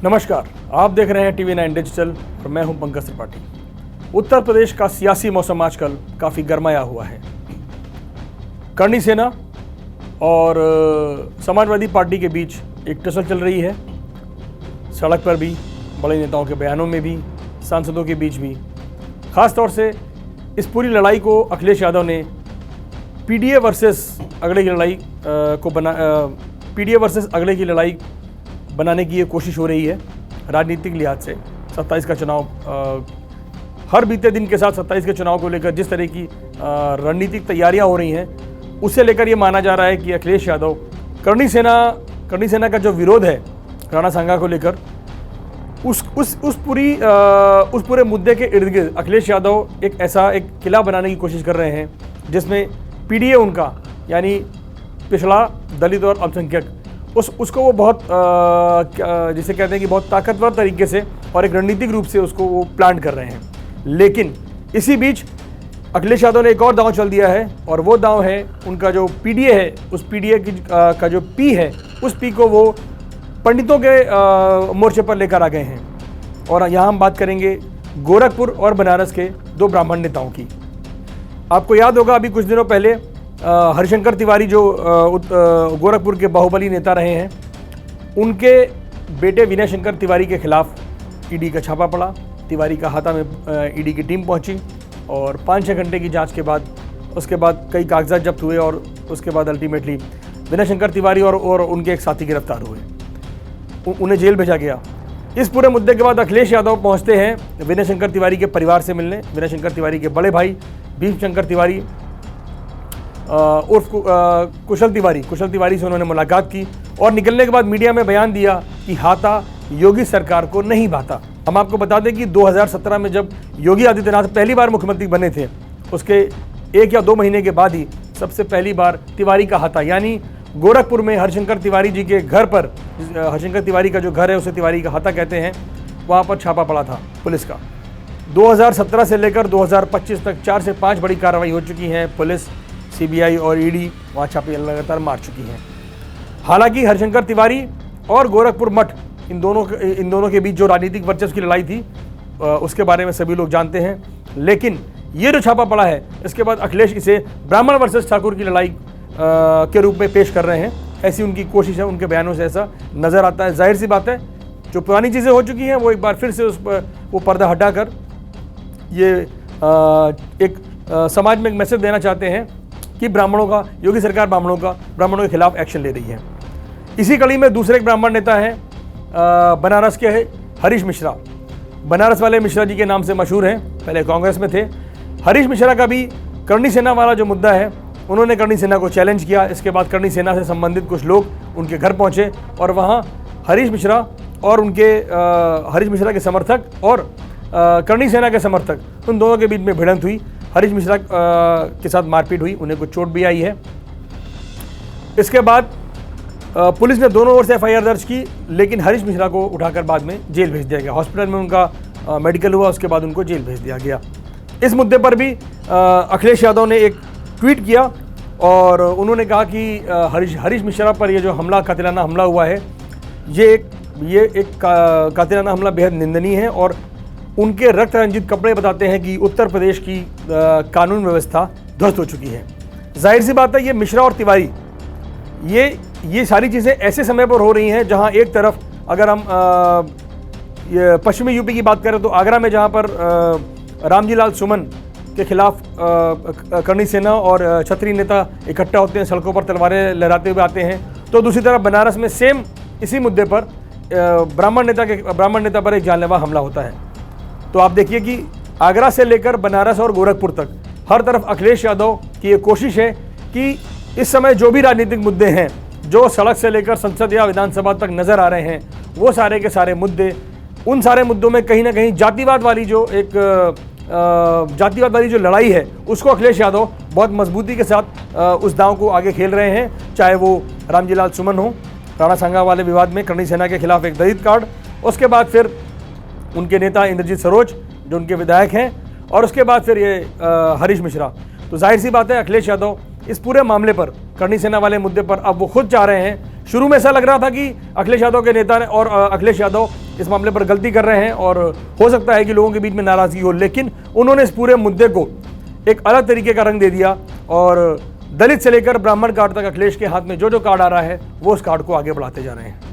नमस्कार, आप देख रहे हैं TV9 डिजिटल और मैं हूं पंकज त्रिपाठी। उत्तर प्रदेश का सियासी मौसम आजकल काफ़ी गर्माया हुआ है। करणी सेना और समाजवादी पार्टी के बीच एक टसल चल रही है, सड़क पर भी, बड़े नेताओं के बयानों में भी, सांसदों के बीच भी। ख़ास तौर से इस पूरी लड़ाई को अखिलेश यादव ने पीडीए वर्सेस अगले की लड़ाई बनाने की ये कोशिश हो रही है। राजनीतिक लिहाज से 27 का चुनाव, हर बीते दिन के साथ 27 के चुनाव को लेकर जिस तरह की रणनीतिक तैयारियां हो रही हैं, उससे लेकर ये माना जा रहा है कि अखिलेश यादव करणी सेना का जो विरोध है राणा सांगा को लेकर, उस पूरे मुद्दे के इर्द गिर्द अखिलेश यादव एक किला बनाने की कोशिश कर रहे हैं, जिसमें पीडीए उनका यानी पिछड़ा दलित और अल्पसंख्यक उसको वो बहुत जिसे कहते हैं कि बहुत ताकतवर तरीके से और एक रणनीतिक रूप से उसको वो प्लान कर रहे हैं। लेकिन इसी बीच अखिलेश यादव ने एक और दांव चल दिया है, और वो दांव है उनका जो पीडीए है, उस पीडीए का जो पी है, उस पी को वो पंडितों के मोर्चे पर लेकर आ गए हैं। और यहाँ हम बात करेंगे गोरखपुर और बनारस के दो ब्राह्मण नेताओं की। आपको याद होगा अभी कुछ दिनों पहले हरिशंकर तिवारी जो गोरखपुर के बाहुबली नेता रहे हैं, उनके बेटे विनय शंकर तिवारी के खिलाफ ईडी का छापा पड़ा। तिवारी का हाथा में ईडी की टीम पहुंची और 5-6 घंटे की जांच के बाद उसके बाद कई कागजात जब्त हुए, और उसके बाद अल्टीमेटली विनय शंकर तिवारी और उनके एक साथी गिरफ्तार हुए, उन्हें जेल भेजा गया। इस पूरे मुद्दे के बाद अखिलेश यादव पहुँचते हैं विनय शंकर तिवारी के परिवार से मिलने। विनय शंकर तिवारी के बड़े भाई भीम शंकर तिवारी उर्फ कुशल तिवारी से उन्होंने मुलाकात की और निकलने के बाद मीडिया में बयान दिया कि हाथा योगी सरकार को नहीं भाता। हम आपको बता दें कि 2017 में जब योगी आदित्यनाथ पहली बार मुख्यमंत्री बने थे, उसके 1 या 2 महीने के बाद ही सबसे पहली बार तिवारी का हाथा यानी गोरखपुर में हरिशंकर तिवारी जी के घर पर, हरिशंकर तिवारी का जो घर है उसे तिवारी का हाथा कहते हैं, वहाँ पर छापा पड़ा था पुलिस का। 2017 से लेकर 2025 तक 4 से 5 बड़ी कार्रवाई हो चुकी हैं। पुलिस, सीबीआई और ईडी वहाँ छापे लगातार मार चुकी हैं। हालांकि हरिशंकर तिवारी और गोरखपुर मठ, इन दोनों के बीच जो राजनीतिक वर्चस्व की लड़ाई थी, उसके बारे में सभी लोग जानते हैं। लेकिन ये जो छापा पड़ा है, इसके बाद अखिलेश इसे ब्राह्मण वर्सेस ठाकुर की लड़ाई के रूप में पेश कर रहे हैं। ऐसी उनकी कोशिश है, उनके बयानों से ऐसा नज़र आता है। जाहिर सी बात है, जो पुरानी चीज़ें हो चुकी हैं वो एक बार फिर से उस पर वो पर्दा हटाकर ये एक समाज में एक मैसेज देना चाहते हैं कि योगी सरकार ब्राह्मणों के खिलाफ एक्शन ले रही है। इसी कड़ी में दूसरे एक ब्राह्मण नेता हैं बनारस के हरीश मिश्रा। बनारस वाले मिश्रा जी के नाम से मशहूर हैं, पहले कांग्रेस में थे। हरीश मिश्रा का भी करणी सेना वाला जो मुद्दा है, उन्होंने करणी सेना को चैलेंज किया। इसके बाद करणी सेना से संबंधित कुछ लोग उनके घर पहुंचे और वहां हरीश मिश्रा के समर्थक और करणी सेना के समर्थक, उन दोनों के बीच में भिड़ंत हुई। हरीश मिश्रा के साथ मारपीट हुई, उन्हें कुछ चोट भी आई है। इसके बाद पुलिस ने दोनों ओर से एफआईआर दर्ज की, लेकिन हरीश मिश्रा को उठाकर बाद में जेल भेज दिया गया। हॉस्पिटल में उनका मेडिकल हुआ, उसके बाद उनको जेल भेज दिया गया। इस मुद्दे पर भी अखिलेश यादव ने एक ट्वीट किया और उन्होंने कहा कि हरीश मिश्रा पर ये जो कातिलाना हमला हुआ है, ये एक कातिलाना हमला बेहद निंदनीय है और उनके रक्त रंजित कपड़े बताते हैं कि उत्तर प्रदेश की कानून व्यवस्था ध्वस्त हो चुकी है। जाहिर सी बात है, ये मिश्रा और तिवारी, ये सारी चीज़ें ऐसे समय पर हो रही हैं जहां एक तरफ अगर हम ये पश्चिमी यूपी की बात करें तो आगरा में जहां पर रामजी लाल सुमन के खिलाफ करणी सेना और क्षत्रिय नेता इकट्ठा होते हैं, सड़कों पर तलवारें लहराते हुए आते हैं, तो दूसरी तरफ बनारस में सेम इसी मुद्दे पर ब्राह्मण नेता पर एक जानलेवा हमला होता है। तो आप देखिए कि आगरा से लेकर बनारस और गोरखपुर तक हर तरफ अखिलेश यादव की ये कोशिश है कि इस समय जो भी राजनीतिक मुद्दे हैं, जो सड़क से लेकर संसद या विधानसभा तक नजर आ रहे हैं, वो सारे के सारे मुद्दे, उन सारे मुद्दों में कहीं ना कहीं जातिवाद वाली जो लड़ाई है, उसको अखिलेश यादव बहुत मजबूती के साथ उस दांव को आगे खेल रहे हैं। चाहे वो रामजी लाल सुमन हो, राणा सांगा वाले विवाद में करणी सेना के खिलाफ एक दलित कार्ड, उसके बाद फिर उनके नेता इंद्रजीत सरोज जो उनके विधायक हैं, और उसके बाद फिर ये हरीश मिश्रा। तो जाहिर सी बात है, अखिलेश यादव इस पूरे मामले पर, करणी सेना वाले मुद्दे पर अब वो खुद चाह रहे हैं। शुरू में ऐसा लग रहा था कि अखिलेश यादव के नेता ने और अखिलेश यादव इस मामले पर गलती कर रहे हैं और हो सकता है कि लोगों के बीच में नाराजगी हो, लेकिन उन्होंने इस पूरे मुद्दे को एक अलग तरीके का रंग दे दिया और दलित से लेकर ब्राह्मण कार्ड तक अखिलेश के हाथ में जो जो कार्ड आ रहा है वो उस कार्ड को आगे बढ़ाते जा रहे हैं।